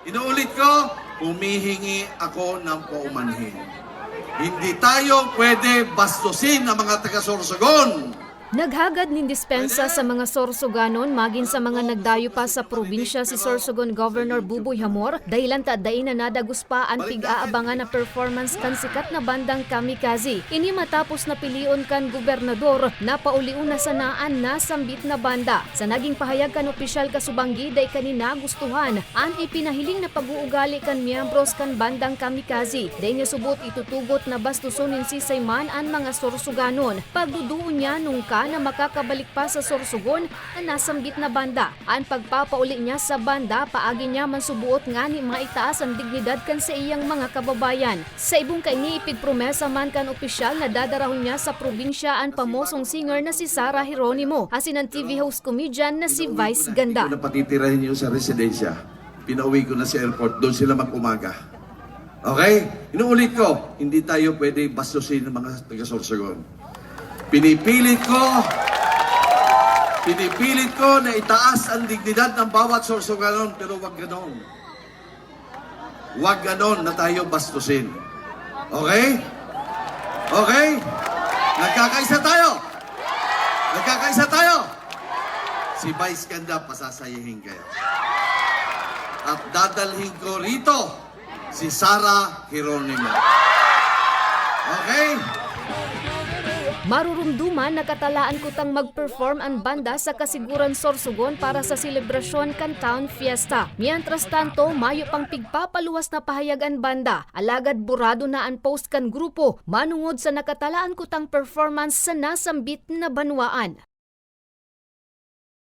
Inuulit ko, humihingi ako ng paumanhin. Hindi tayo pwede bastusin ng mga taga-Sorsogon. Naghagad nin dispensa sa mga Sorsoganon magin sa mga nagdayo pa sa probinsya si Sorsogon Governor Buboy Hamor dahilan taday na nadagos pa ang pig-aabangan na performance kan sikat na bandang Kamikaze. Ini matapos na pilion kan gobernador na pauliun na sanaan na sambit na banda. Sa naging pahayag kan opisyal kasubanggi day kanina gustuhan ang ipinahiling na pag-uugali kan miyembros kan bandang Kamikaze. Day nga subot itutugot na bastusonin si Sayman ang mga Sorsoganon. Pagduduon niya nung na makakabalik pa sa Sorsogon na nasambit na banda. Ang pagpapauli niya sa banda, paagi niya mansubuot nga ni maitaas ang dignidad kan sa iyang mga kababayan. Sa ibong kaingi ipigpromesa man kan opisyal na dadarahon niya sa probinsya ang pamosong singer na si Sarah Geronimo, asin ang TV host comedian na si Vice Ganda. Hindi ko na patitirahin niyo sa residensya. Pinauwi ko na sa airport, doon sila mag-umaga. Okay? Inuulit ko, hindi tayo pwede bastusin ng mga taga-Sorsogon. Pinipilit ko na itaas ang dignidad ng bawat Sorsoganon, pero wag ganon. Wag ganon na tayo bastusin. Okay? Okay? Nagkakaisa tayo? Nagkakaisa tayo? Si Vice Ganda, pasasayahin kayo. At dadalhin ko rito si Sarah Geronimo. Okay? Marurumduman nakatalaan ko tang mag-perform ang banda sa kasiguran Sorsogon para sa selebrasyon kan Town Fiesta. Mientras tanto, mayo pang pigpapaluwas na pahayag ang banda. Alagad burado na ang post kan grupo, manungod sa nakatalaan ko tang performance sa nasambit na banwaan.